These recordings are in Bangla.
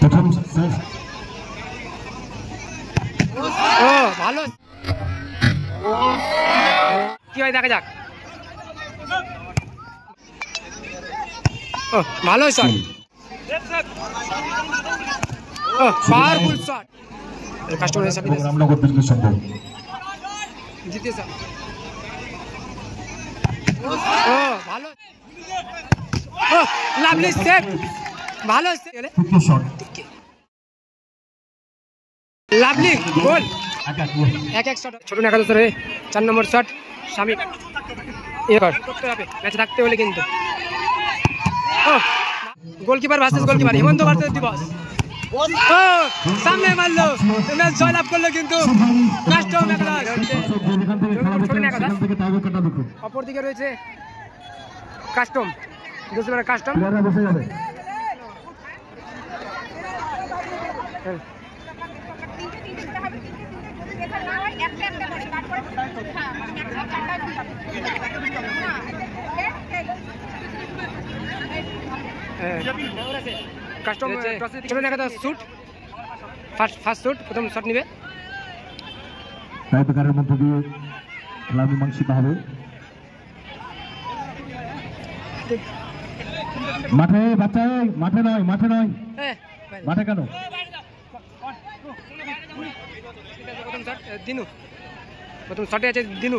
প্রথম ও ভালো কি হয় দেখা যাক। ও ভালো শট, ও পাওয়ারফুল শট। কাস্টমারের শট রামনগর বিজনেস সংঘ জিতে শট। ও ভালো, ও লাভলি সেভ, ভালো তৃতীয় শট লাভলি গোল। এক এক শট ছোট একাদশ ধরে 4 নম্বর শট স্বামী করতে হবে ম্যাচে থাকতে হলে কিন্তু। ও গোলকিপার ভার্সেস গোলকিপার, হেমন্ত ভার্সেস দিবস। ও সামনে মারলো, ম্যাচ জয়লাভ করলো কিন্তু কাস্টম একাদশ। অপরদিকে রয়েছে কাস্টম, কাস্টম কাস্টম ছোট দেখা শুট, ফার্স্ট শুট, প্রথম শট নিবে। টাইব্রেকারের মধ্য দিয়ে খেলা মীমাংসিত হবে। মাঠে বাচ্চা, মাঠে নয়, মাঠে নয়, মাঠে কেন? দিনু প্রথম শটে আছে দিনু।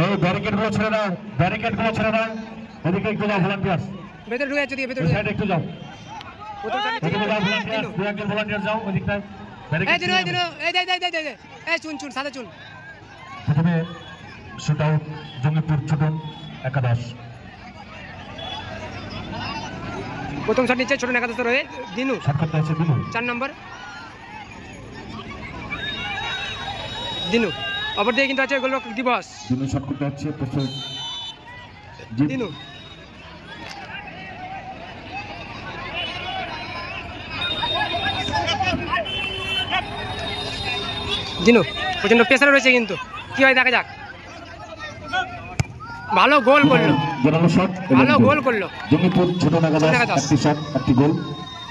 এই ব্যারিকেড গুলো ছেড়ে দাও, ব্যারিকেড গুলো ছেড়ে দাও, এদিকে একটু যাও ভলান্টিয়ার্স, ভেতরে ঢুকে যাচ্ছে, ভেতরে সাইডে একটু যাও, প্রথম সাইডে যাও ভলান্টিয়ার্স, দুই একজন ভলান্টিয়ার্স যাও ওদিকটায়। এই দিনু, এই দিনু, এই দে এই চুন চুন সাদা চুন। প্রথমে শুট আউট জঙ্গিপুর ছোট একাদশ। প্রথম শট নিচ্ছে ছোট একাদশ রয়ে দিনু, শট করতে আছে দিনু 4 নম্বর দিনু। অপর দিকে কিন্তু আছে গোলরক্ষক দিবস, দিনু শট করতে হচ্ছে প্রস্তুত দিনু। দিনু প্রচন্ড প্রেসারে রয়েছে কিন্তু কি হয় দেখা যাক। ভালো গোল করলো, ভালো গোল করলো জঙ্গিপুর ছোট একাদশ, একটি শট একটি গোল।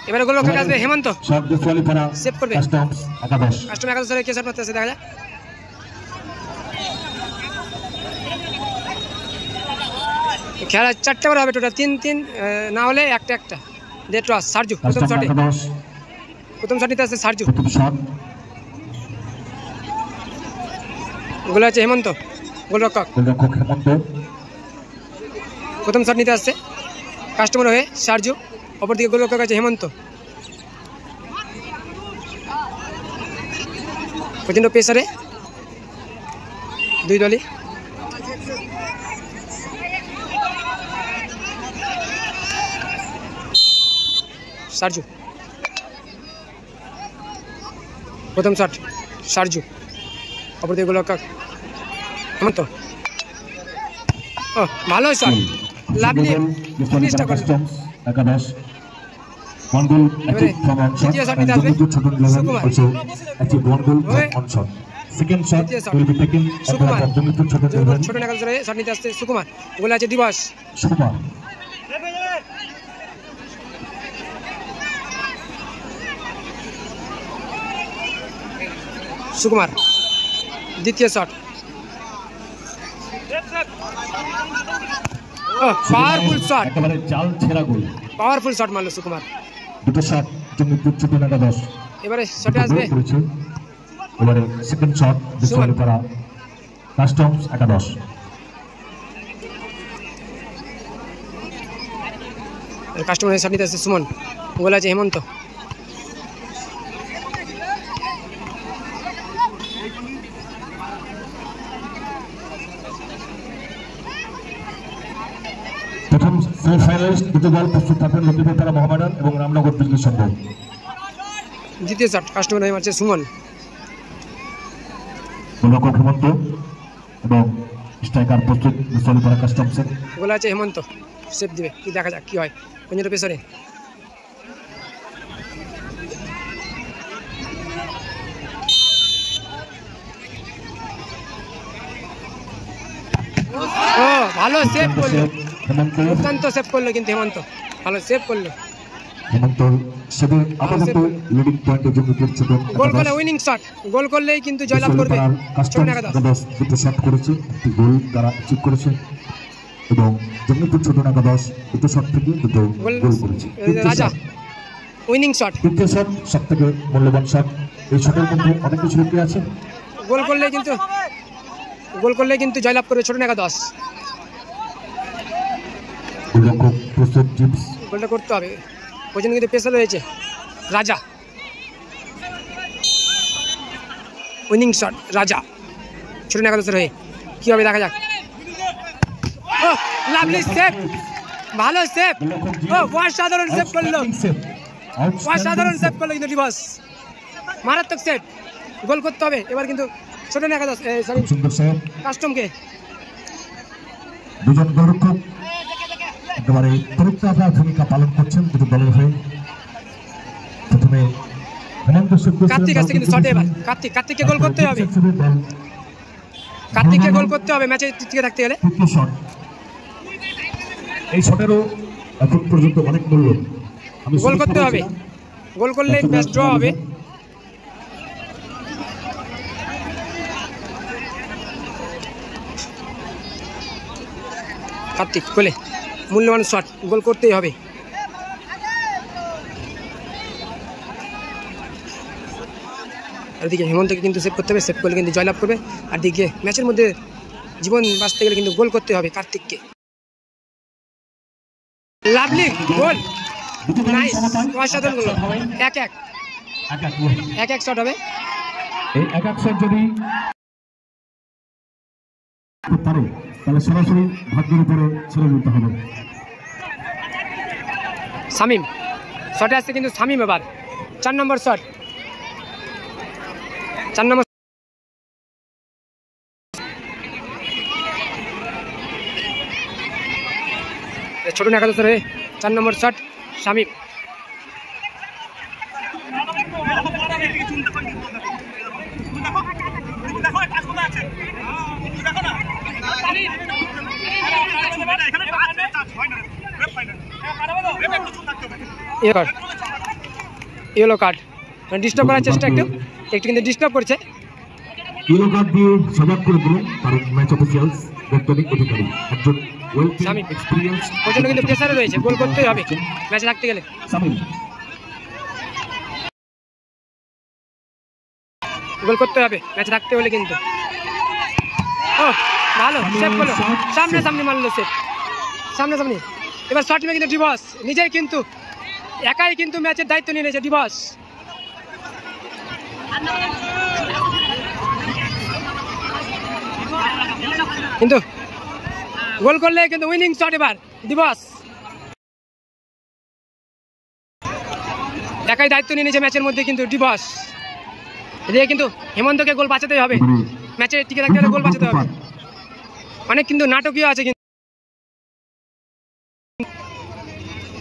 এবারে গোলরক্ষক আসবে হেমন্ত, শট ডিসোয়ালিফারা সেভ করবে কাস্টমস একাদশ। কাস্টম একাদশ ধরে কে শট মারতে আছে দেখা যাক। খেলা 4টে করে হবে টোটাল, 3-3 না হলে একটা দেড় টস। সার্জু প্রথম শটে, প্রথম শট নিতে আসছে সার্জু, প্রথম শট গোল আছে হেমন্ত, গোলরক্ষক হেমন্ত। প্রথম শট নিতে আসছে কাস্টমার হয়ে সার্জু, অপরদিকে গোলরক্ষক আছে হেমন্ত। প্রচন্ড প্রেসারে দুই দলই। সার্জু প্রথম শট, সার্জু, অপরদিকে গোলরক্ষক হেমন্ত। ও ভালো শট, লাভলি ফিনিশটা করলো একাদশ। One goal achieved from one shot and Jogipur ছোট 11 also achieved one goal from one shot. Second shot will be taken from Jogipur ছোট 11. ছোট নাগাল ধরে শট নিতে আসছে সুকুমার, গোল আছে দিবস। সুকুমার সুকুমার দ্বিতীয় শট, পাওয়ারফুল শট, একেবারে জাল ছেঁড়া গোল, পাওয়ারফুল শট মারলো সুকুমার। দুটো শট জঙ্গিপুর ছোট একাদশ। এবারে শটে আসবে এবারে সেকেন্ড শট ডিসোয়ালিফারা কাস্টমস একাদশ। কাস্টমারের শট নিতে আসছে সুমন, গোল আছে হেমন্ত। প্রথম সেমিফাইনালিস্ট দুটো দল প্রস্তুত থাকবেন, লক্ষ্মীপুর মোহামেডান এবং রামনগর বিজনেস সংঘ। দ্বিতীয় শট কাস্টমার হয়ে মারছে সুমন, গোলরক্ষক হেমন্ত এবং স্ট্রাইকার প্রস্তুত ডিসোয়ালিফারা কাস্টমসের। গোল আছে হেমন্ত, সেভ দিবে, কি দেখা যাক কি হয়। পঞ্জের পেছনে ও ভালো সেভ করলো হেমন্ত, দুর্দান্ত সেভ করলো কিন্তু হেমন্ত, ভালো সেভ করলো। হেমন্ত সেদিন আপাতত লিডিং পয়েন্টের জন্য ছোটন গোল করলে উইনিং শট, গোল করলেই কিন্তু জয়লাভ করবে ছোটন একাদশ। দুটো শট করেছে, একটি গোল তারা অ্যাচিভ করেছে এবং জঙ্গিপুর ছোটন একাদশ দুটো শট থেকে দুটো গোল করেছে। রাজা উইনিং শট, তৃতীয় শট সব থেকে মূল্যবান শট। এই শটের মধ্যে অনেক কিছু লুকিয়ে আছে। গোল করলে কিন্তু জয়লাভ করবে ছোটন একাদশ। গোলরক্ষক প্রস্তুত, জিপস গোলটা করতে হবে, ওই জন্য কিন্তু প্রেসার রয়েছে। রাজা উইনিং শট, রাজা ছোটন একাদশের হয়ে কি হবে দেখা যাক। ও লাভলি সেভ, ভালো সেভ, ও অসাধারণ সেভ করলো, অসাধারণ সেভ করলো কিন্তু ডিভস, মারাত্মক সেভ। গোল করতে হবে এবার কিন্তু ছোটন একাদশ, সরি কাস্টমকে। দুজন গোলরক্ষক একেবারে পরিত্রাতা ভূমিকা পালন করছেন দুটো দলের হয়ে। প্রথমে কার্তিক আসছে কিন্তু শটে, এবার কার্তিককে গোল করতে হবে, কার্তিককে গোল করতে হবে ম্যাচে টিকে থাকতে গেলে। তৃতীয় শট, এই শটেরও এখন পর্যন্ত অনেক মূল্য। গোল করতে হবে, গোল করলে ম্যাচ ড্র হবে। কার্তিক গোলে মূল্যবান শট, গোল করতেই হবে। এদিকে হেমন্তকে কিন্তু সেভ করতে হবে, সেভ করলে কিন্তু জয়লাভ করবে। আর দিকে ম্যাচের মধ্যে জীবন বাঁচতে গেলে কিন্তু গোল করতে হবে কার্তিককে। লাভলি গোল, নাইস, অসাধারণ গোল। 1-1 শট হবে। এই 1-1 শট যদি পারে তাহলে সরাসরি ভাগ্যের উপরে ছেড়ে দিতে হবে। শামিম শটে আসছে কিন্তু শামিম এবার 4 নম্বর শট, 4 নম্বর ছোটন একাদশের 4 নম্বর shot Shamim. Yellow card disturb করার চেষ্টা, একটু কিন্তু ডিস্টার্ব করছে। ইয়েলো কার্ড দিয়ে সজাগ করে দিলেন কারণ ম্যাচ অফিসিয়ালস বৈজ্ঞানিক অধিকারী একজন ওয়েল এক্সপেরিয়েন্স, ওই জন্য কিন্তু প্রেসারে রয়েছে, গোল করতেই হবে ম্যাচে থাকতে গেলে। গোল করতে হবে ম্যাচে থাকতে হলে কিন্তু। ও ভালো সেভ করলো, সামনে মারলো সেভ, সামনে। এবার শট নিয়ে কিন্তু ডিভস নিজেই কিন্তু একাই কিন্তু ম্যাচের দায়িত্ব নিয়ে নিয়েছে ডিভস। কিন্তু গোল করলে কিন্তু উইনিং শট এবার ডিভস একাই দায়িত্ব নিয়ে নিয়েছে ম্যাচের মধ্যে কিন্তু ডিভস। এদিকে কিন্তু হেমন্তকে গোল বাঁচাতে হবে, ম্যাচে টিকে থাকতে হলে গোল বাঁচাতে হবে। অনেক কিন্তু নাটকীয় আছে কিন্তু।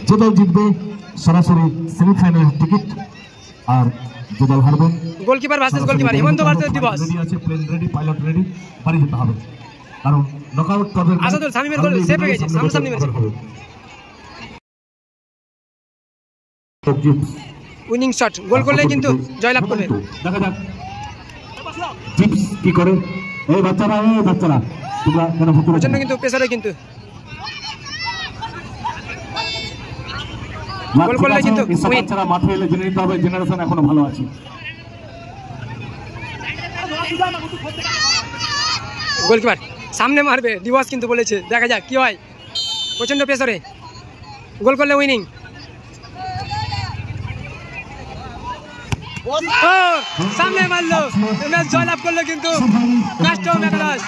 যে দল জিতবে সরাসরি সেমিফাইনাল টিকিট, আর যে দল হারবে গোলকিপার ভার্সেস গোলকিপার, হেমন্ত ভার্সেস ডিভস। রেডি আছে, প্লেন রেডি, পাইলট রেডি, বাড়ি যেতে হবে কারণ নকআউট পর্বের আসাদুল শামিমের গোল সেভ হয়ে গেছে, সামনে মেরেছে। উইনিং শট, গোল করলে কিন্তু জয়লাভ করবে। দেখা যাক জিপস কি করে। এই বাচ্চারা তোমরা কেন ভুতুরে জন্য কিন্তু প্রেসারে কিন্তু গোল করলে কিন্তু বাচ্চারা মাঠে এলে জেনে নিতে হবে জেনারেশন এখনো ভালো আছে। গোলকিপার সামনে মারবে ডিভস কিন্তু বলেছে, দেখা যাক কি হয়। প্রচন্ড প্রেসারে গোল করলে উইনিং। সামনে মারলো, ম্যাচ জয়লাভ করলো কিন্তু কাস্টম একাদশ।